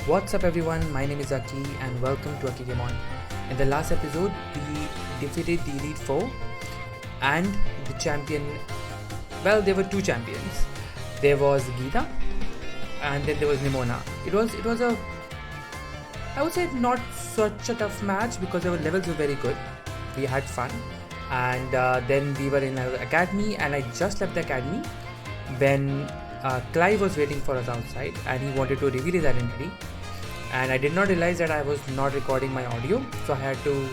What's up everyone, my name is Aki and welcome to akkigameon. In the last episode, we defeated the Elite Four and the champion. Well, there were two champions. There was Geeta and then there was Nimona. It was a, I would say, not such a tough match because our levels were very good. We had fun, and then we were in our academy, and I just left the academy when Clive was waiting for us outside and he wanted to reveal his identity, and I did not realize that I was not recording my audio, so I had to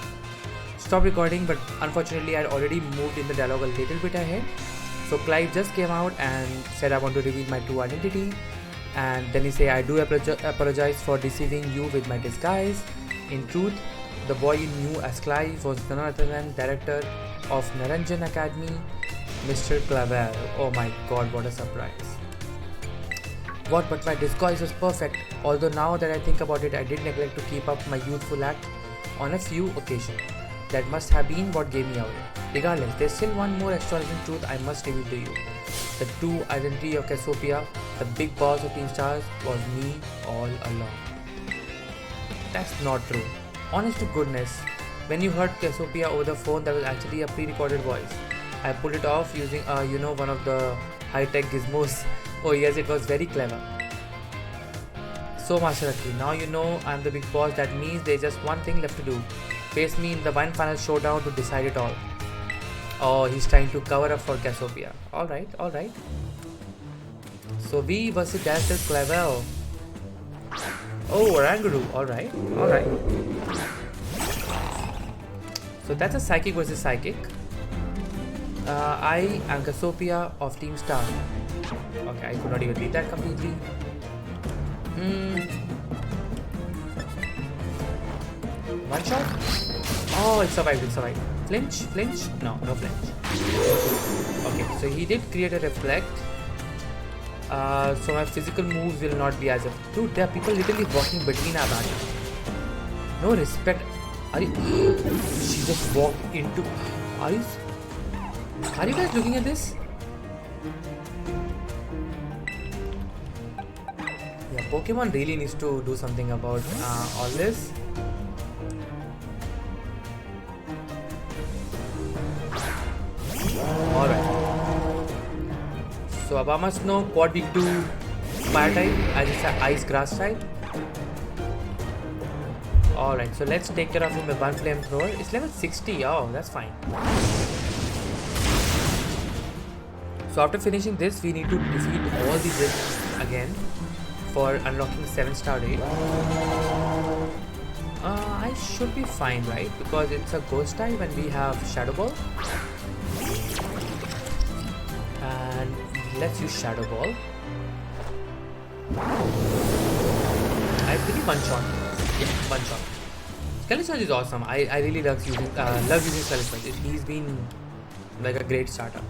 stop recording. But unfortunately I had already moved in the dialogue a little bit ahead, so Clive just came out and said, I want to reveal my true identity. And then he said, I do apologize for deceiving you with my disguise. In truth, the boy you knew as Clive was none other than director of Naranjan Academy, Mr. Clavel. Oh my god, what a surprise. But my disguise was perfect, although now that I think about it, I did neglect to keep up my youthful act on a few occasions. That must have been what gave me away. Regardless, there's still one more extraordinary truth I must reveal to you. The true identity of Cassiopeia, the big boss of Team Stars, was me all along. That's not true. Honest to goodness, when you heard Cassiopeia over the phone, that was actually a pre-recorded voice. I pulled it off using one of the high-tech gizmos. Oh yes, it was very clever. So Master Aki, now you know I'm the big boss. That means there's just one thing left to do. Face me in the one final showdown to decide it all. Oh, he's trying to cover up for Cassiopeia. Alright. So we versus Director Clavel. Oh, Oranguru. Alright. So that's a psychic versus psychic. I am Cassiopeia of Team Star. Okay, I could not even read that completely. One shot? Oh, it survived. Flinch? No flinch. Okay, so he did create a reflect. So my physical moves will not be as if. Dude, there are people literally walking between our bodies. No respect. Are you? She just walked into. Are you guys looking at this? Yeah, Pokemon really needs to do something about all this. Alright. So Abama Snow, quad weak to fire type, as it's an ice grass type. Alright, so let's take care of him with one flamethrower. It's level 60. Oh, that's fine. So after finishing this, we need to defeat all these risks again for unlocking 7-star raid. I should be fine, right? Because it's a ghost type and we have Shadow Ball. And let's use Shadow Ball. I believe one shot. Yeah, one shot. Skeleton is awesome. I really love using Skeleton. He's been like a great starter.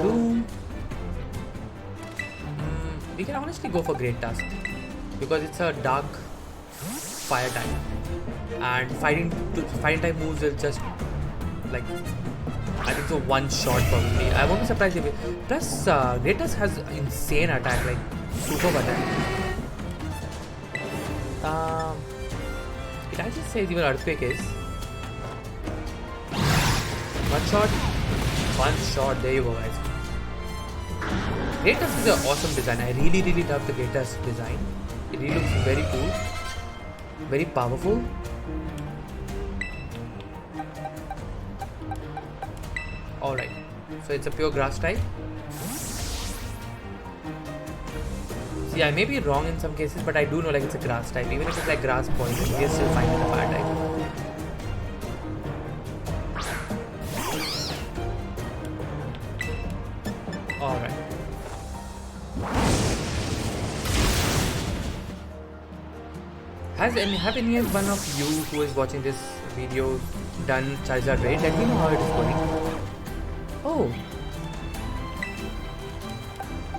Doom. We can honestly go for Great Tusk because it's a dark fire type, and fighting type moves will just like, I think so, one shot probably. I won't be surprised if it. Plus Great Tusk has insane attack, like super attack. It actually says even Earthquake is one shot. There you go, guys. Great Tusk is an awesome design. I really love the Great Tusk design. It really looks very cool, very powerful. Alright, so it's a pure grass type. See, I may be wrong in some cases, but I do know like it's a grass type. Even if it's like grass poison, we are still fine with the fire type. Alright. Have any one of you who is watching this video done Charizard raid? Let me know how it is going.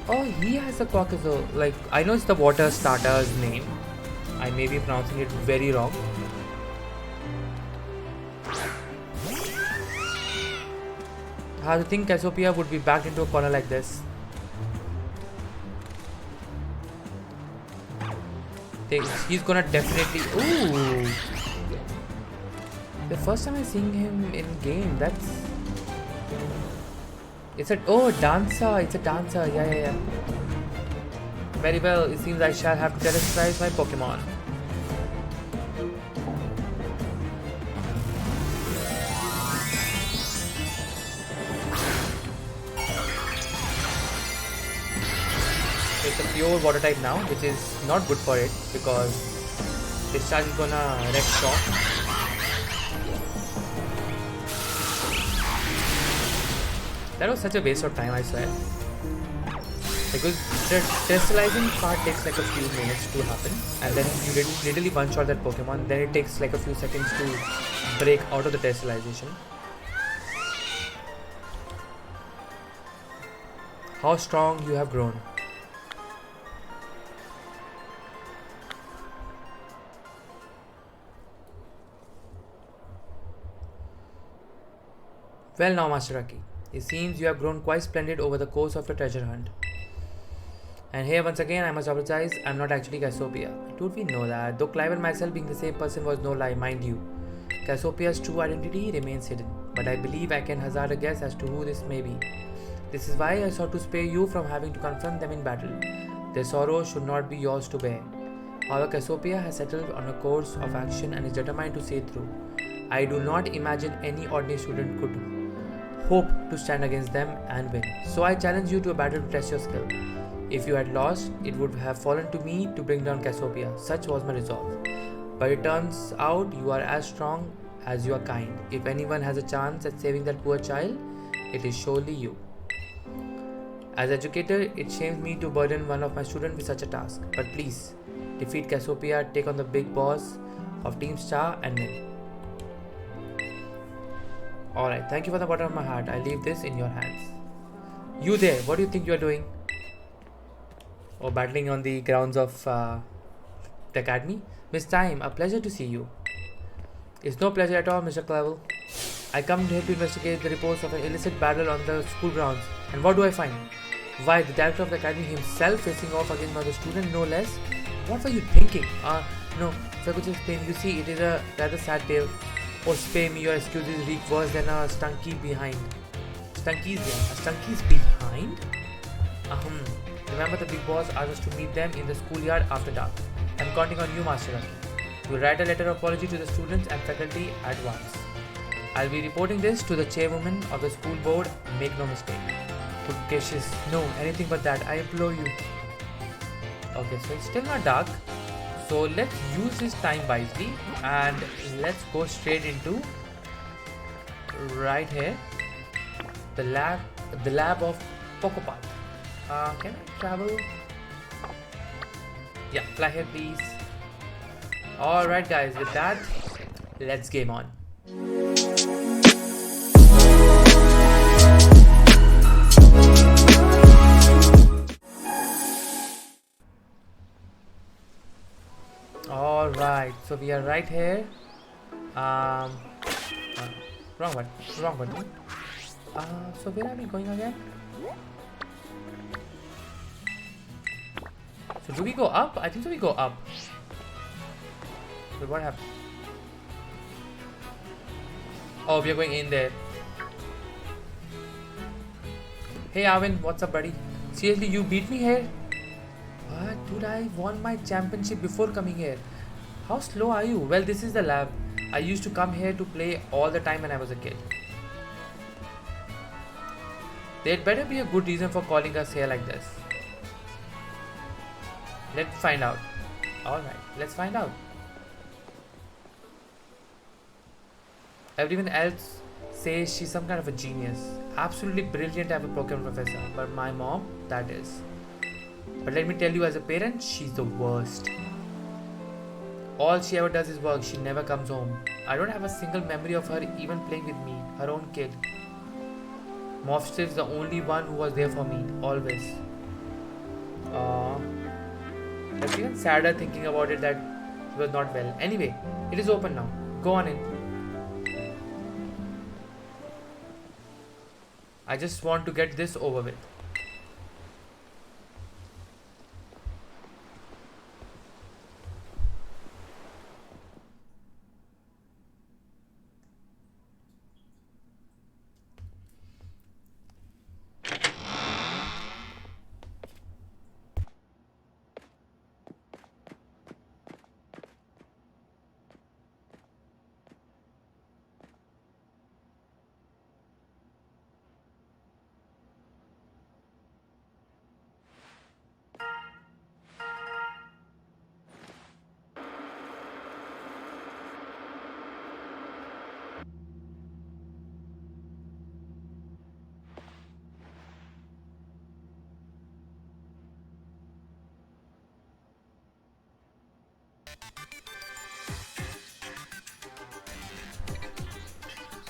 Oh, he has a quack as well. Like, I know it's the water starter's name. I may be pronouncing it very wrong. I think Cassiopeia would be backed into a corner like this. He's gonna definitely. Ooh! The first time I'm seeing him in game, that's. It's a. Oh, dancer! It's a dancer. Yeah. Very well. It seems I shall have to terrestrialize my Pokemon. It's a pure water type now, which is not good for it because discharge is gonna wreck shock. That was such a waste of time, I swear. Because the terrestrializing part takes like a few minutes to happen, and then you literally one-shot that Pokemon, then it takes like a few seconds to break out of the terrestrialization. How strong you have grown. Well now, Master Aki, it seems you have grown quite splendid over the course of your treasure hunt. And here once again I must apologize, I'm not actually Cassiopeia. Dude, we know that, though Clive and myself being the same person was no lie, mind you. Cassiopeia's true identity remains hidden, but I believe I can hazard a guess as to who this may be. This is why I sought to spare you from having to confront them in battle. Their sorrow should not be yours to bear. However, Cassiopeia has settled on a course of action and is determined to see it through. I do not imagine any ordinary student could hope to stand against them and win. So I challenge you to a battle to test your skill. If you had lost, it would have fallen to me to bring down Cassiopeia. Such was my resolve. But it turns out you are as strong as you are kind. If anyone has a chance at saving that poor child, it is surely you. As educator, it shames me to burden one of my students with such a task. But please, defeat Cassiopeia, take on the big boss of Team Star and win. Alright, thank you from the bottom of my heart. I leave this in your hands. You there, what do you think you are doing? Or battling on the grounds of the academy? Miss Time, a pleasure to see you. It's no pleasure at all, Mr. Clavel. I come here to investigate the reports of an illicit battle on the school grounds. And what do I find? Why, the director of the academy himself facing off against another student, no less. What were you thinking? No, if I could just explain, you see, it is a rather sad tale. Oh, spare me, your excuses reek worse than a stunky behind. Stunkies behind? A stunkies behind? Remember the big boss asked us to meet them in the schoolyard after dark. I'm counting on you, Master Aki. You write a letter of apology to the students and faculty at once. I'll be reporting this to the chairwoman of the school board. Make no mistake. Good gracious, no, anything but that. I implore you. Okay, so it's still not dark. So let's use this time wisely and let's go straight into right here the lab of Pokepath. Can I travel? Yeah, fly here please. Alright guys, with that, let's game on. Alright, so we are right here. Wrong button. So where are we going again? So do we go up? I think so we go up. But what happened? Oh, we are going in there. Hey Arvin, what's up buddy? Seriously, you beat me here? What? Dude, I won my championship before coming here. How slow are you? Well, this is the lab. I used to come here to play all the time when I was a kid. There'd better be a good reason for calling us here like this. Let's find out. Alright, let's find out. Everyone else says she's some kind of a genius. Absolutely brilliant to have a Pokemon professor. But my mom, that is. But let me tell you, as a parent, she's the worst. All she ever does is work. She never comes home. I don't have a single memory of her even playing with me, her own kid. Mofster is the only one who was there for me, always. It's even sadder thinking about it that he was not well. Anyway, it is open now. Go on in. I just want to get this over with.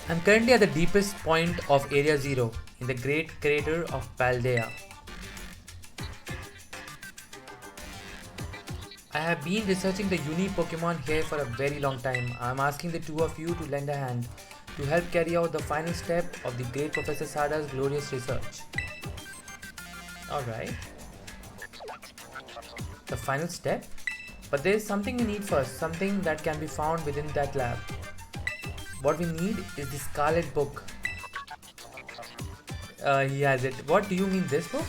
I'm currently at the deepest point of Area 0 in the Great Crater of Paldea. I have been researching the unique Pokemon here for a very long time. I'm asking the two of you to lend a hand to help carry out the final step of the great Professor Sada's glorious research. Alright. The final step? But there is something we need first, something that can be found within that lab. What we need is the Scarlet book. He has it. What do you mean, this book?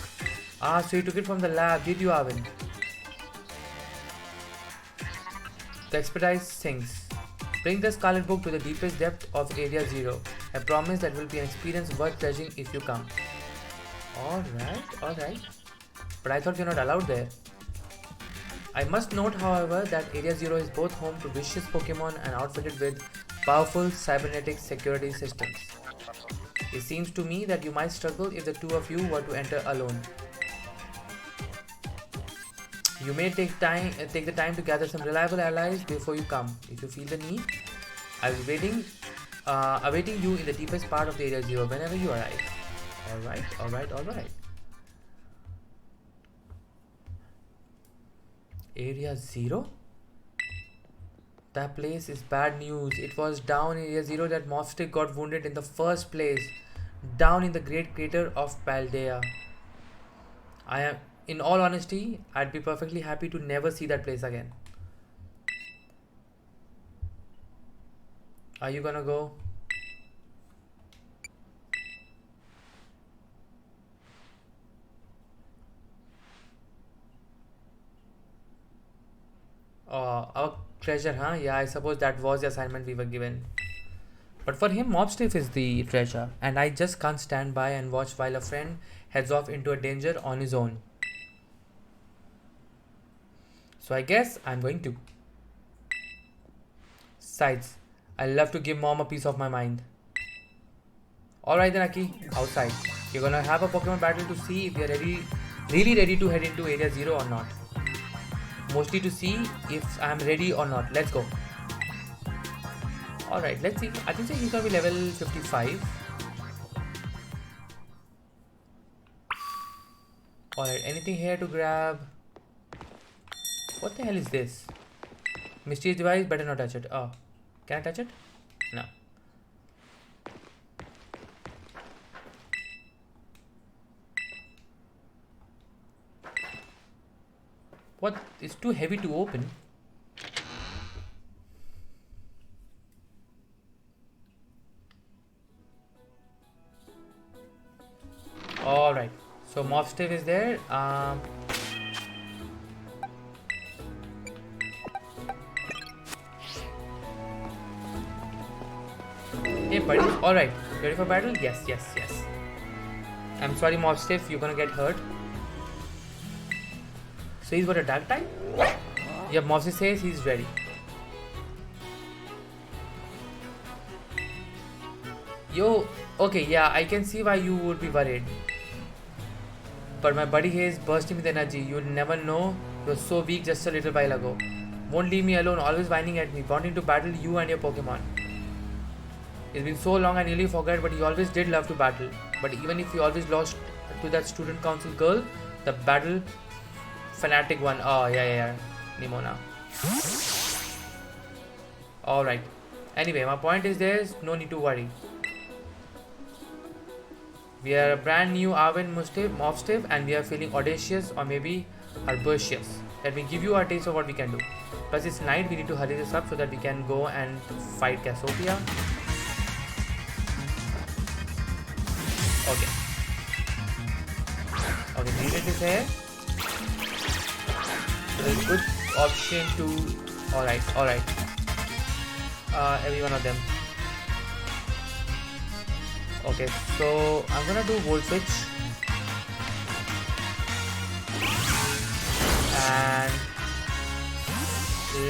Ah, so you took it from the lab, did you, Arvin? The expertise sings. Bring the Scarlet book to the deepest depth of Area 0. I promise that will be an experience worth treasuring if you come. Alright. But I thought you're not allowed there. I must note, however, that Area 0 is both home to vicious Pokemon and outfitted with powerful cybernetic security systems. It seems to me that you might struggle if the two of you were to enter alone. You may take the time to gather some reliable allies before you come. If you feel the need, I'll be awaiting you in the deepest part of the Area 0 whenever you arrive. Alright. Area 0? That place is bad news. It was down in Area 0 that Mobstick got wounded in the first place. Down in the Great Crater of Paldea. In all honesty, I'd be perfectly happy to never see that place again. Are you gonna go? Our treasure, huh? Yeah, I suppose that was the assignment we were given. But for him, Mobstiff is the treasure, and I just can't stand by and watch while a friend heads off into a danger on his own. So I guess I'm going to. Besides, I love to give mom a piece of my mind. Alright then, Aki, outside. You're gonna have a Pokemon battle to see if you're really ready to head into Area 0 or not. Mostly to see if I'm ready or not. Let's go. Alright, let's see. I think he's gonna be level 55. Alright, anything here to grab? What the hell is this? Mysterious device, better not touch it. Oh, can I touch it? No. What? It's too heavy to open. Alright, so Mobstiff is there. Hey buddy, alright, ready for battle? Yes. I'm sorry Mobstiff, you're gonna get hurt. So he's got a dark type? Yeah, Mobstiff says he's ready. Yo, okay, yeah, I can see why you would be worried. But my buddy here is bursting with energy. You'll never know. You're so weak just a little while ago. Won't leave me alone, always whining at me, wanting to battle you and your Pokemon. It's been so long I nearly forgot, but he always did love to battle. But even if he always lost to that student council girl, the battle fanatic one. Oh, yeah. Nimona. Alright. Anyway, my point is there's no need to worry. We are a brand new Arvin Mobstiff and we are feeling audacious or maybe herbaceous. Let me give you a taste of what we can do. Plus it's night, we need to hurry this up so that we can go and fight Cassiopeia. Okay, deleted is here. So there's a good option to... Alright. Every one of them. Okay, so I'm gonna do Volt Switch. And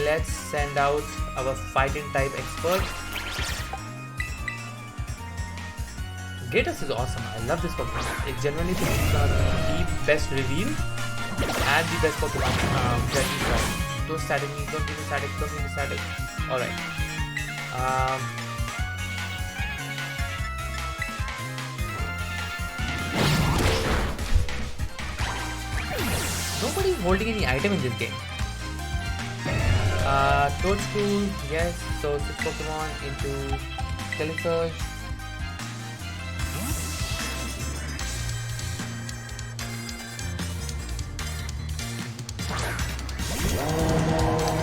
let's send out our fighting type expert. Gatos is awesome. I love this Pokemon. It genuinely thinks it's the best reveal and the best Pokemon that you try. Don't static me. Don't give me static. Don't give me static. Alright. Nobody's holding any item in this game. Toadstool, yes. So 6 Pokemon into Skeleton.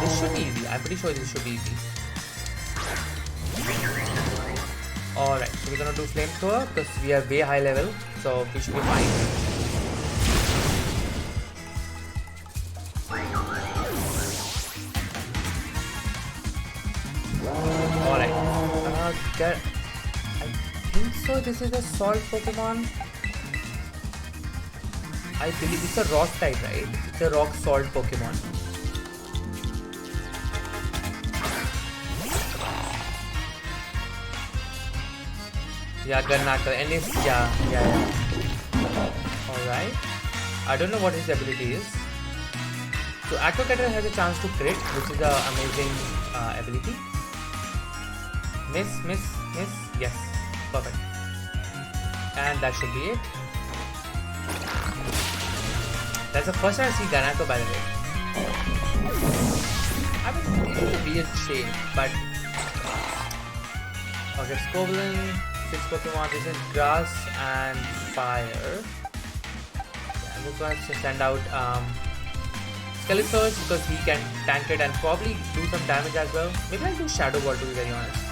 This should be easy. I'm pretty sure this should be easy. Alright, so we're gonna do Flamethrower because we are way high level, so we should be fine. Alright. I think so. This is a Salt Pokemon. I believe it's a rock type, right? It's a rock salt Pokemon. Yeah, Garnator. And it's, yeah. Alright. I don't know what his ability is. So Aquacatter has a chance to crit, which is an amazing ability. Miss. Yes. Perfect. And that should be it. That's the first time I see Garnator, by the way. I mean, it's a weird shape, but... Okay, Scoblin, 6 Pokemon. This is Grass and Fire. I'm just going to send out Skeleton because he can tank it and probably do some damage as well. Maybe I'll do Shadow Ball to be very honest.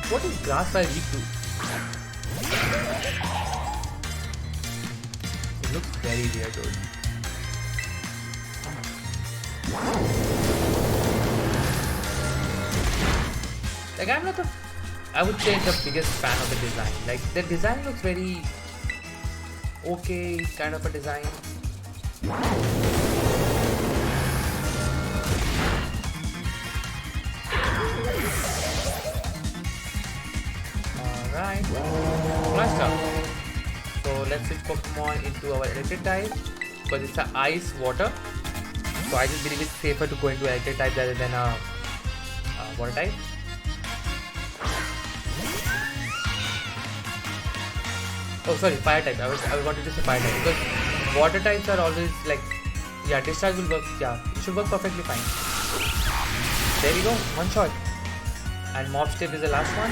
What is Grass Fire weak to? It looks very weird, dude. Like, I'm not I would say the biggest fan of the design. Like, the design looks very okay, kind of a design. Alright. Blaster. So let's switch Pokemon into our electric type because it's a ice water. So I just believe it's safer to go into electric type rather than a water type. Oh sorry, fire type. I wanted to say fire type because water types are always like, yeah, discharge will work. Yeah, it should work perfectly fine. There we go, one shot. And Mob Stiff is the last one.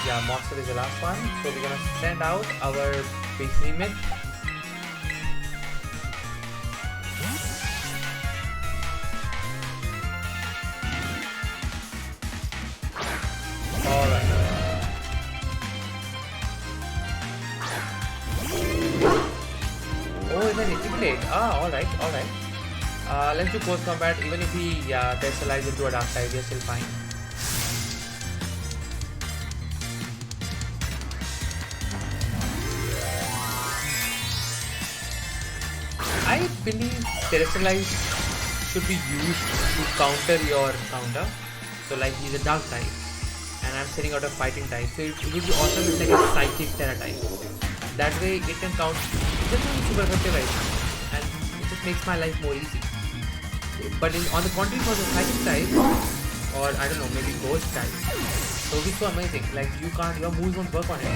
Yeah, Mob Stiff is the last one. So we're gonna send out our Behemoth. Alright. Oh, it's an Intimidate. Ah, alright. Let's do Close Combat. Even if he specializes into a Dark type, we are still fine. I believe Terrestrialize should be used to counter your counter. So like he's a Dark type and I'm sending out a Fighting type. So it would be awesome with like a Psychic Terra type. That way it can count. It's just super effective right now and it just makes my life more easy. But on the contrary for the Psychic type or I don't know, maybe Ghost type, so it's so amazing. Like your moves won't work on it.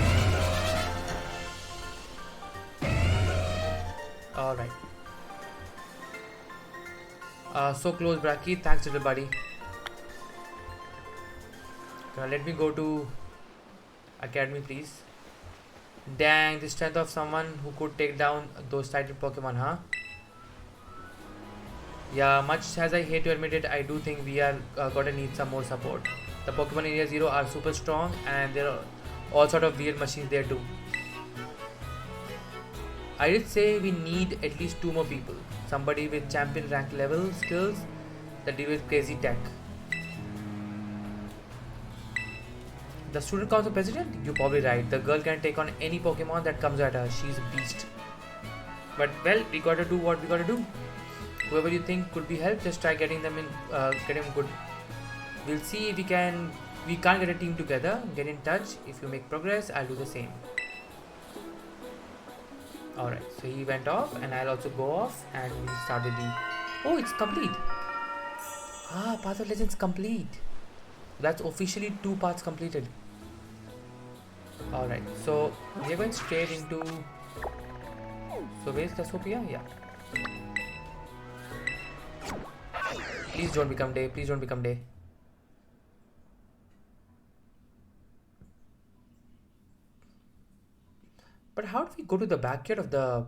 Alright. So close, Braki. Thanks everybody. Let me go to Academy, please. Dang, the strength of someone who could take down those titan Pokemon, huh? Yeah, much as I hate to admit it, I do think we are gonna need some more support. The Pokemon Area 0 are super strong and there are all sort of weird machines there too. I did say we need at least 2 more people. Somebody with champion rank level skills that deal with crazy tech. The student council president? You're probably right. The girl can take on any Pokemon that comes at her. She's a beast. But well, we gotta do what we gotta do. Whoever you think could be helped, just try getting them in, get him good. We'll see if we can't get a team together. Get in touch. If you make progress, I'll do the same. Alright, so he went off and I'll also go off and we start with the... Oh, it's complete! Ah, Path of Legends complete! That's officially 2 parts completed. Alright, so we're going straight into... So where's Cassiopeia? Yeah. Please don't become day, please don't become day. But how do we go to the backyard of the...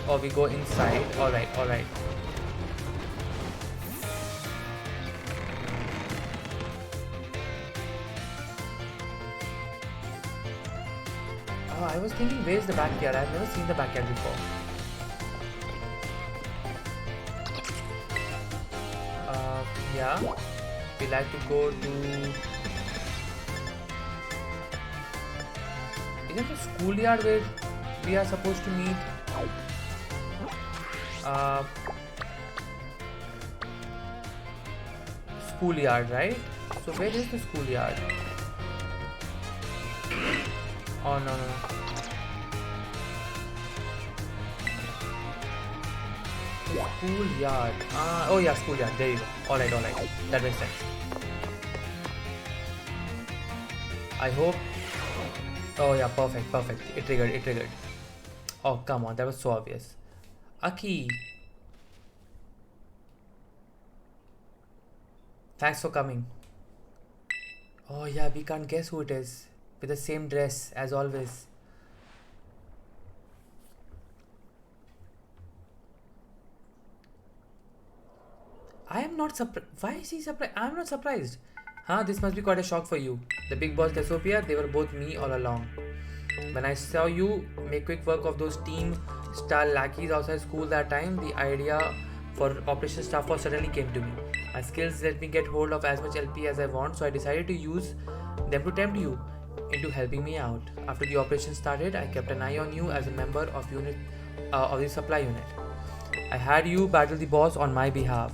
Oh, we go inside. Alright, alright. Oh, I was thinking, where's the backyard? I've never seen the backyard before. Yeah. We like to go to... Isn't the schoolyard where we are supposed to meet? Schoolyard, right? So where is the schoolyard? Oh no. Schoolyard. Oh yeah, schoolyard. There you go. Alright. That makes sense. I hope. Oh yeah, perfect. It triggered. Oh come on, that was so obvious. Aki. Thanks for coming. Oh yeah, we can't guess who it is. With the same dress as always. I am not surprised. Why is he surprised? I am not surprised. Huh? This must be quite a shock for you. The big boss Cassiopeia, they were both me all along. When I saw you make quick work of those team star lackeys outside school that time, the idea for Operation Star Force suddenly came to me. My skills let me get hold of as much LP as I want, so I decided to use them to tempt you into helping me out. After the operation started, I kept an eye on you as a member of the supply unit. I had you battle the boss on my behalf,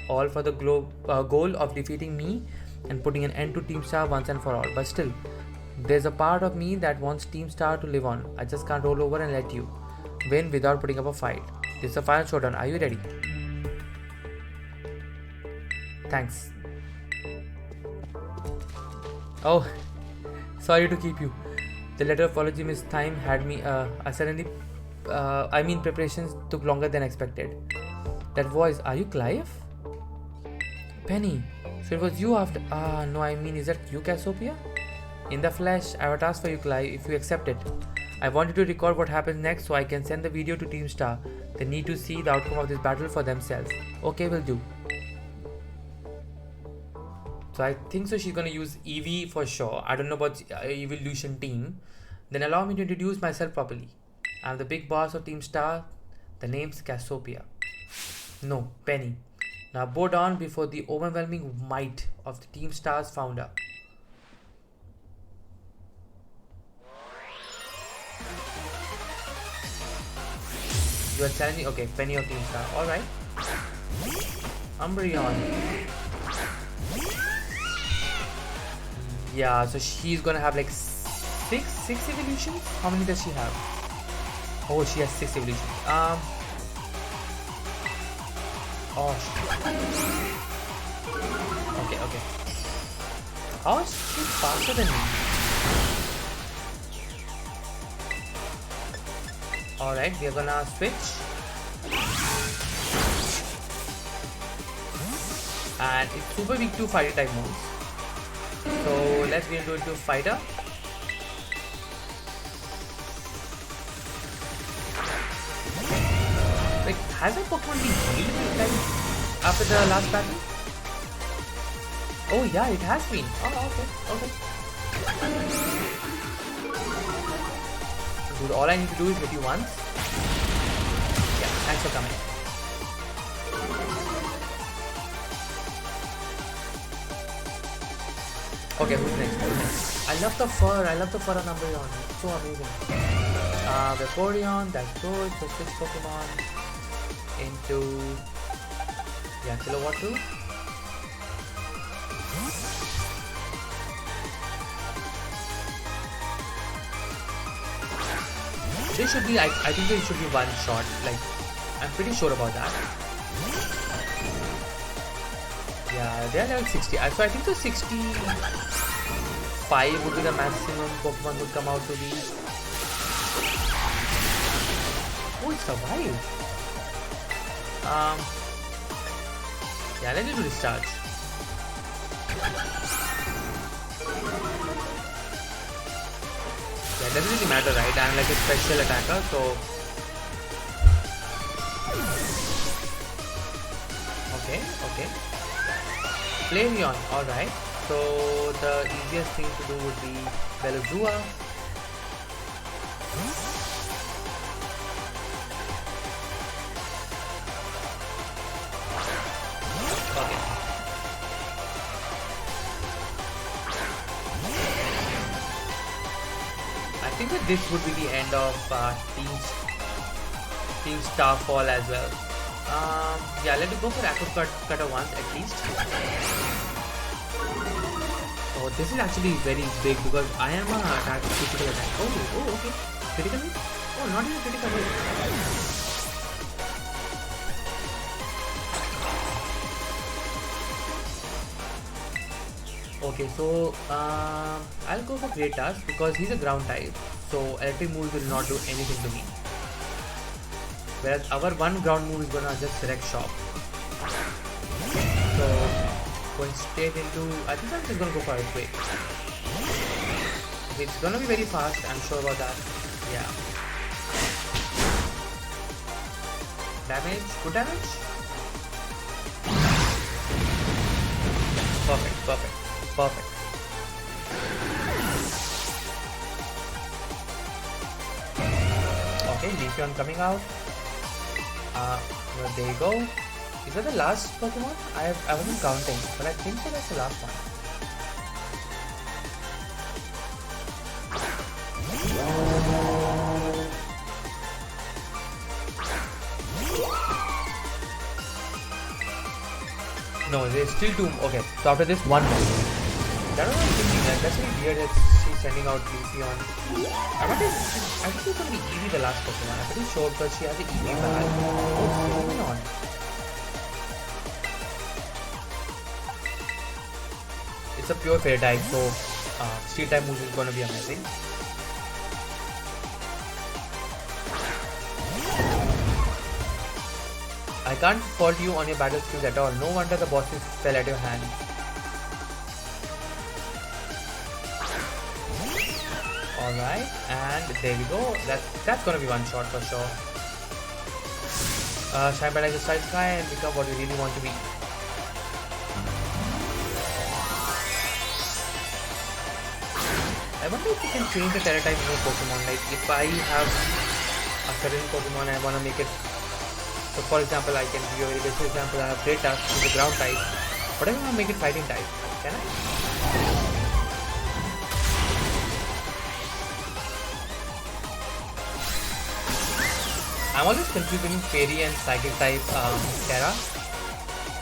all for the goal of defeating me and putting an end to Team Star once and for all. But still, there's a part of me that wants Team Star to live on. I just can't roll over and let you win without putting up a fight. This is the final showdown. Are you ready? Thanks. Oh, sorry to keep you. The letter of apology missed time had me, preparations took longer than expected. That voice, are you Clive? Penny, so it was you after, is that you Cassiopeia? In the flesh, I would ask for you Clive if you accept it. I wanted to record what happens next so I can send the video to Team Star. They need to see the outcome of this battle for themselves. Okay, will do. So I think so she's gonna use Eevee for sure. I don't know about Evolution team. Then allow me to introduce myself properly. I'm the big boss of Team Star. The name's Cassiopeia. No, Penny. Now bow down before the overwhelming might of the Team Star's founder. You are challenging? Okay, Penny of Team Star. Alright. Umbreon. Yeah, so she's gonna have like six evolutions? How many does she have? Oh, she has 6 evolutions. Okay. How is she faster than me? Alright, we are gonna switch. And it's super weak to fighter type moves. So let's get into fighter. Like, has my Pokemon been healed like after the last battle? Oh yeah, it has been. Oh, okay. Dude, all I need to do is hit you once. Yeah, thanks for coming. Okay, who's next? I love the fur on Umbreon. It's so amazing. Vaporeon, that's good. So switch Pokemon into Kilowatt 2. this should be, I think it should be one shot. Like, I'm pretty sure about that. Yeah, they are level 60. So I think the 65 would be the maximum Pokemon would come out to be. Oh, it survived. Yeah, let me do restart. Yeah, it doesn't really matter, right? I'm like a special attacker, so. Okay. Flareon, alright. So the easiest thing to do would be Belluzua. Okay. I think that this would be the end of Team Starfall as well. Yeah, let me go for Aqua Cutter once at least. So this is actually very big because I am a attack critical attack. Oh, okay. Critical hit? Oh, not even critical hit. Okay, so I'll go for Great Task because he's a ground type. So electric moves will not do anything to me. Whereas our one ground move is gonna just wreck shop. So going straight into, I think I'm just gonna go for Earthquake. It's gonna be very fast, I'm sure about that. Yeah. Damage, good damage. Perfect. Okay, Leafeon coming out. Well, there you go. Is that the last Pokemon? I wasn't counting, but I think so that's the last one. No, there's still two. Okay, so after this, one more. That's what I'm thinking. That's really weird that she's sending out Leafeon. I think it's gonna be Eevee the last Pokemon. I'm pretty sure because she has the Eevee bag. What's going on? It's a pure fairy type, so Steel type moves is gonna be amazing. I can't fault you on your battle skills at all. No wonder the bosses fell at your hand. Alright, and there we go. That's gonna be one shot for sure. Shine bright like the sky and become what you really want to be. I wonder if you can change the Terra type in your Pokemon. Like if I have a certain Pokemon and I wanna make it. So for example, I can give you a very basic example. I have Great Tusk, which is a ground type. But I want to make it fighting type. Can I? I'm always confusing Fairy and Psychic type Terra.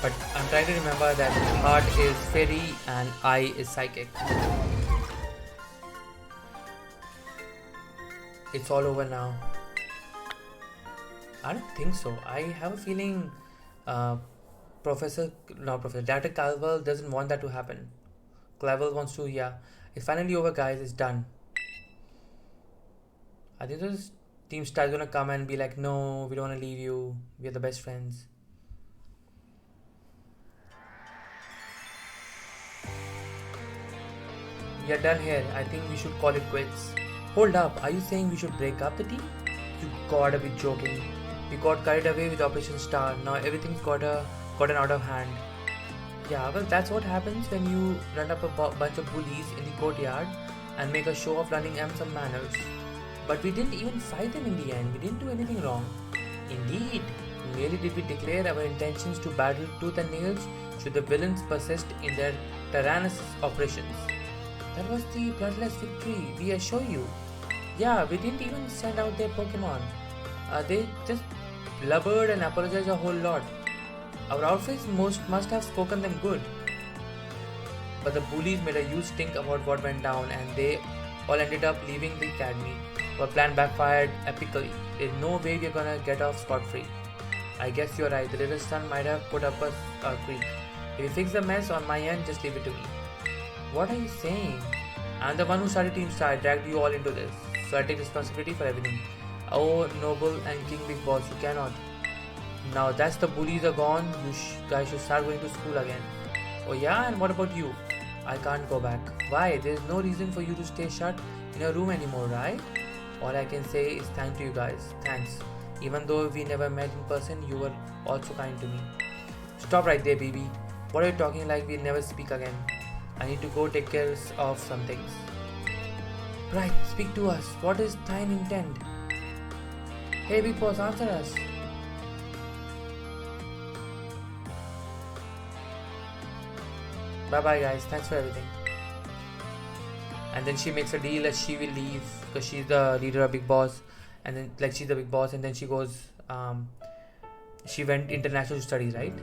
But I'm trying to remember that Heart is Fairy and I is Psychic. It's all over now. I don't think so. I have a feeling Dr. Calvel doesn't want that to happen. Clavel wants to, it's finally over guys, it's done. I think this Team Star is gonna come and be like, no, we don't wanna leave you, we are the best friends. We are done here, I think we should call it quits. Hold up, are you saying we should break up the team? You gotta be joking. We got carried away with Operation Star. Now everything's gotten out of hand. Yeah, well, that's what happens when you run up a bunch of bullies in the courtyard and make a show of running some manners. But we didn't even fight them in the end. We didn't do anything wrong. Indeed, merely did we declare our intentions to battle tooth and nails should the villains persist in their tyrannous operations. That was the bloodless victory, we assure you. Yeah, we didn't even send out their Pokemon. They just blubbered and apologized a whole lot. Our outfits must have spoken them good. But the bullies made a huge stink about what went down and they all ended up leaving the academy. Our plan backfired epically. There's no way we're gonna get off scot-free. I guess you're right, the little son might have put up a creek. If you fix the mess on my end, just leave it to me. What are you saying? I'm the one who started Team Star. I dragged you all into this, so I take responsibility for everything. Oh, Noble and King Big Boss, you cannot. Now that's the bullies are gone, you guys should start going to school again. Oh yeah, and what about you? I can't go back. Why? There's no reason for you to stay shut in your room anymore, right? All I can say is thank you guys. Thanks. Even though we never met in person, you were also kind to me. Stop right there, baby. What are you talking like we'll never speak again? I need to go take care of some things. Right, speak to us. What is thine intent? Hey, Big Boss, answer us. Bye bye, guys. Thanks for everything. And then she makes a deal that she will leave because she's the leader of Big Boss, and then she's the Big Boss, and then she goes. She went international studies, right?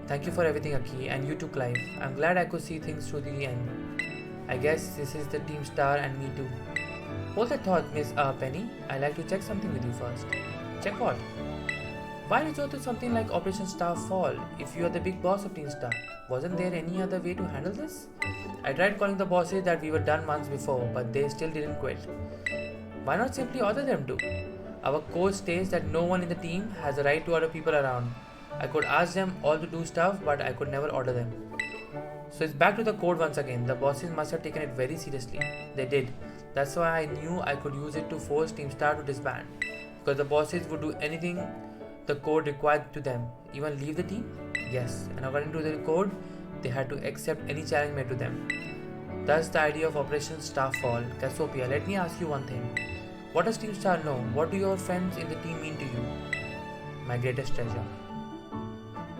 Thank you for everything, Aki, and you too, Clive. I'm glad I could see things through the end. I guess this is the Team Star and me too. Hold that thought, Miss Penny. I'd like to check something with you first. Check what? Why resort to something like Operation Starfall if you are the big boss of Team Star? Wasn't there any other way to handle this? I tried calling the bosses that we were done months before, but they still didn't quit. Why not simply order them to? Our code states that no one in the team has a right to order people around. I could ask them all to do stuff, but I could never order them. So it's back to the code once again. The bosses must have taken it very seriously. They did. That's why I knew I could use it to force Team Star to disband. Because the bosses would do anything the code required to them. Even leave the team? Yes. And according to the code, they had to accept any challenge made to them. That's the idea of Operation Starfall. Cassiopeia, let me ask you one thing. What does Team Star know? What do your friends in the team mean to you? My greatest treasure.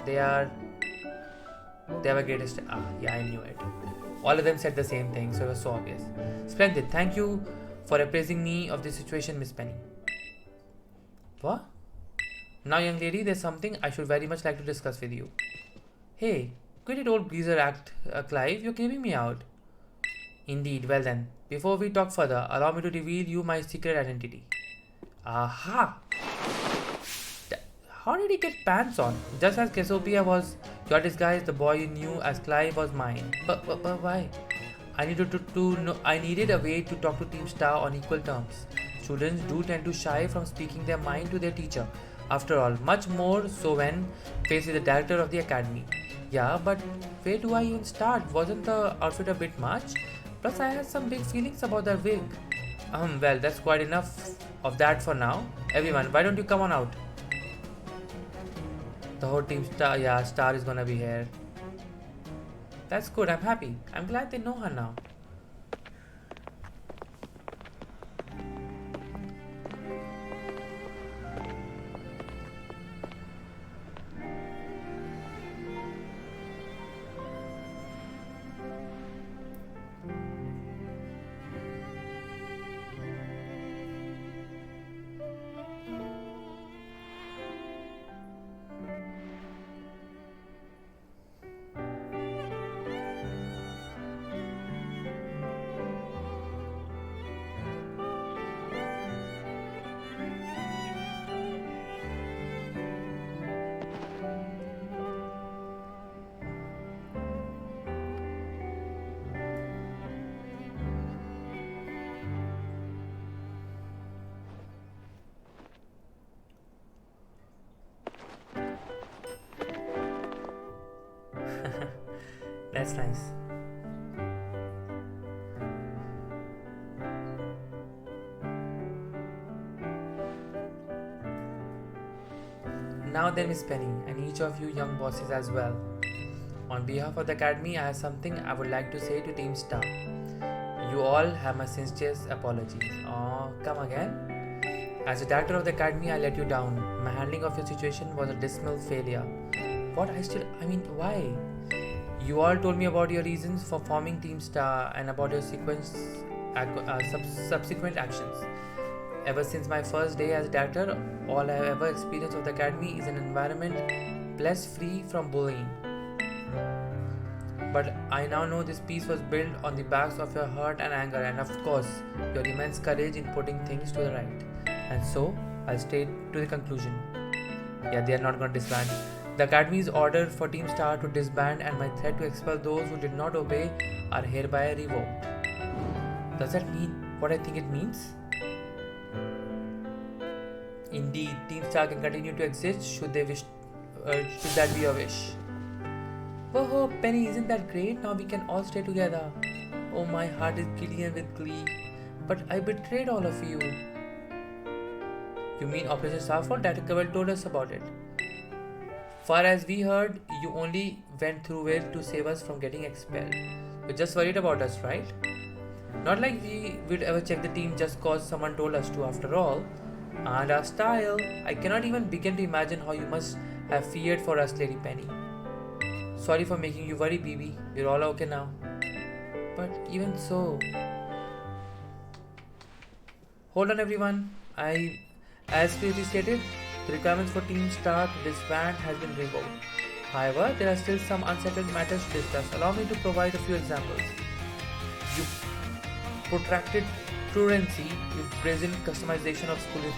They have a greatest... yeah, I knew it. All of them said the same thing, so it was so obvious. Splendid. Thank you for appraising me of this situation, Miss Penny. What? Now, young lady, there's something I should very much like to discuss with you. Hey, quit it old greaser act, Clive. You're creeping me out. Indeed. Well then, before we talk further, allow me to reveal you my secret identity. Aha! How did he get pants on? Just as Cassiopeia was your disguise, the boy you knew as Clive was mine. But why? I needed a way to talk to Team Star on equal terms. Students do tend to shy from speaking their mind to their teacher. After all, much more so when faced with the director of the academy. Yeah, but where do I even start? Wasn't the outfit a bit much? Plus, I had some big feelings about that wig. Well, that's quite enough of that for now. Everyone, why don't you come on out? The whole Team Star, Star is gonna be here. That's good, I'm happy. I'm glad they know her now. That's nice. Now then, Miss Penny, and each of you young bosses as well. On behalf of the Academy, I have something I would like to say to Team Star. You all have my sincerest apologies. Oh, come again? As the director of the Academy, I let you down. My handling of your situation was a dismal failure. What? Why? You all told me about your reasons for forming Team Star and about your subsequent actions. Ever since my first day as a director, all I have ever experienced of the Academy is an environment blessed free from bullying. But I now know this peace was built on the backs of your hurt and anger, and of course, your immense courage in putting things to the right. And so, I'll stay to the conclusion. Yeah, they are not going to disband. The Academy's order for Team Star to disband and my threat to expel those who did not obey are hereby revoked. Does that mean what I think it means? Indeed, Team Star can continue to exist should they wish. Should that be your wish? Oh, Penny, isn't that great? Now we can all stay together. Oh, my heart is giddy with glee. But I betrayed all of you. You mean Operation Starfall? That told us about it. Far as we heard, you only went through it to save us from getting expelled. You're just worried about us, right? Not like we would ever check the team just cause someone told us to, after all. And our style. I cannot even begin to imagine how you must have feared for us, Lady Penny. Sorry for making you worry, BB. We're all okay now. But even so... Hold on, everyone. As previously stated, the requirements for Team Star to disband has been revoked. However, there are still some unsettled matters to discuss. Allow me to provide a few examples. You protracted truancy, you brazen customization of school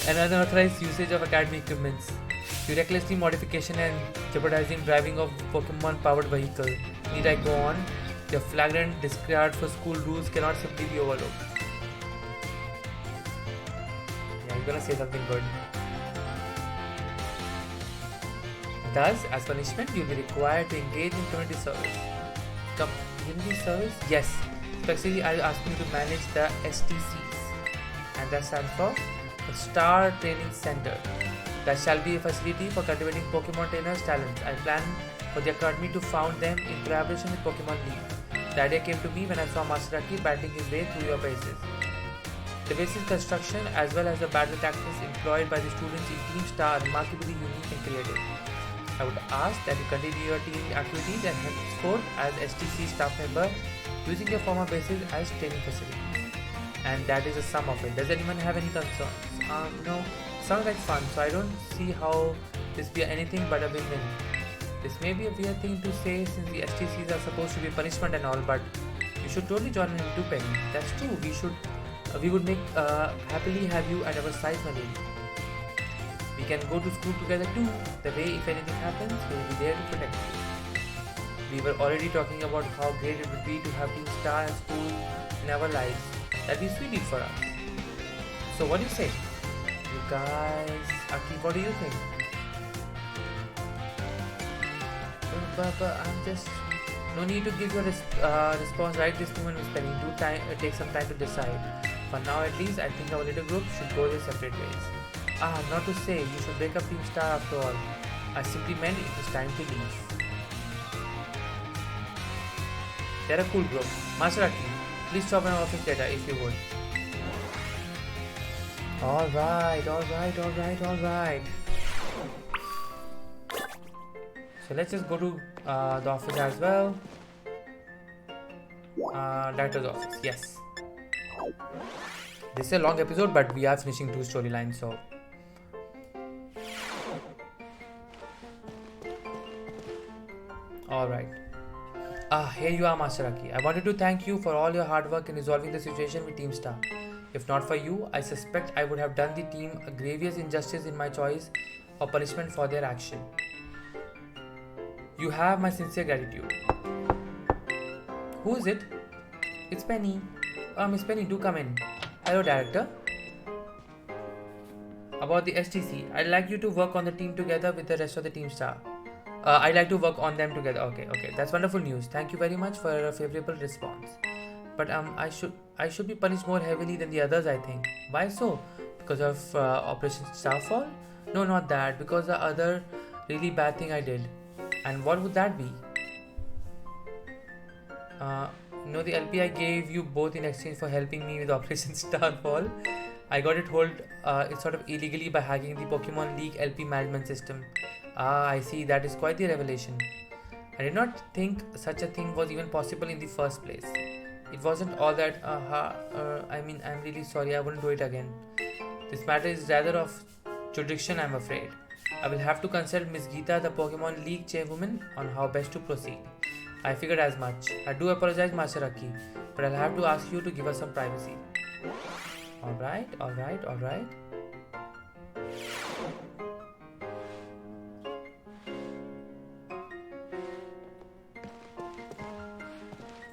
and unauthorized usage of academy equipments. You recklessly modification and jeopardizing driving of Pokemon-powered vehicle. Need I go on? Your flagrant disregard for school rules cannot simply be overlooked. Yeah, you're gonna say something good. Thus, as punishment, you'll be required to engage in community service. Community service? Yes. Especially, I'll ask you to manage the STCs. And that stands for the Star Training Center. That shall be a facility for cultivating Pokemon trainers' talents. I plan for the Academy to found them in collaboration with Pokemon League. The idea came to me when I saw Maserati battling his way through your bases. The basic construction as well as the battle tactics employed by the students in Team Star are remarkably unique and creative. I would ask that you continue your team activities and henceforth as STC staff member using your former bases as training facilities. And that is the sum of it. Does anyone have any concerns? No. Sounds like fun, so I don't see how this be anything but a win-win. This may be a weird thing to say since the STCs are supposed to be punishment and all, but you should totally join in too, Penny. That's true. We would make happily have you at our side, my lady. We can go to school together too. The way if anything happens, we will be there to protect you. We were already talking about how great it would be to have Team Star and school in our lives. That'd be sweet for us. So what do you say? You guys, Aki, what do you think? But I'm just... No need to give your response right this moment, Miss Penny. Take some time to decide. For now at least, I think our little group should go their separate ways. Not to say you should break up Team Star after all. I simply meant it was time to leave. They're a cool group. Maserati, please stop my office later if you would. Alright. So let's just go to the office as well. Director's office, yes. This is a long episode, but we are finishing 2 storylines, so... Alright. Here you are, Master Aki. I wanted to thank you for all your hard work in resolving the situation with Team Star. If not for you, I suspect I would have done the team a grievous injustice in my choice of punishment for their action. You have my sincere gratitude. Who is it? It's Penny. Miss Penny, do come in. Hello, Director. About the STC, I'd like you to work on the team together with the rest of the Team Star. I'd like to work on them together. Okay. That's wonderful news. Thank you very much for a favorable response. But I should be punished more heavily than the others, I think. Why so? Because of Operation Starfall? No, not that. Because the other really bad thing I did. And what would that be? The LP I gave you both in exchange for helping me with Operation Starfall. I got it hold it's sort of illegally by hacking the Pokemon League LP management system. I see. That is quite the revelation. I did not think such a thing was even possible in the first place. It wasn't all that, I'm really sorry, I wouldn't do it again. This matter is rather of jurisdiction, I'm afraid. I will have to consult Miss Geeta, the Pokemon League chairwoman, on how best to proceed. I figured as much. I do apologize, Master Aki, but I'll have to ask you to give us some privacy. Alright.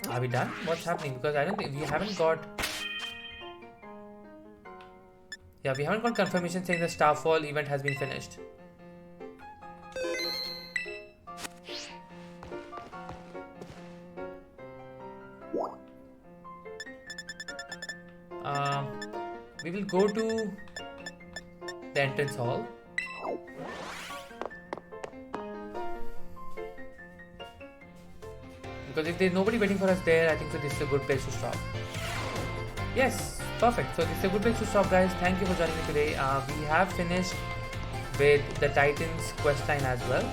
Are we done? What's happening? Because I don't think we haven't got... Yeah, we haven't got confirmation saying the Starfall event has been finished. We will go to the entrance hall. Because if there's nobody waiting for us there, I think so this is a good place to stop. Yes, perfect. So this is a good place to stop, guys. Thank you for joining me today. We have finished with the Titans questline as well.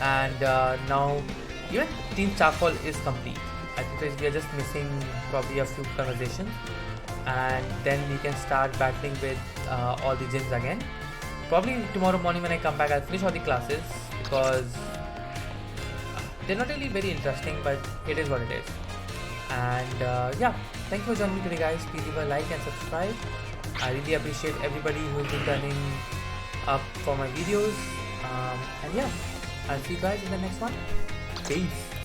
And now even Team Starfall is complete. I think we are just missing probably a few conversations. And then we can start battling with all the gyms again. Probably tomorrow morning when I come back, I'll finish all the classes because they're not really very interesting, but it is what it is. And yeah, thank you for joining me today, guys. Please leave a like and subscribe. I really appreciate everybody who's been turning up for my videos. And yeah, I'll see you guys in the next one. Peace.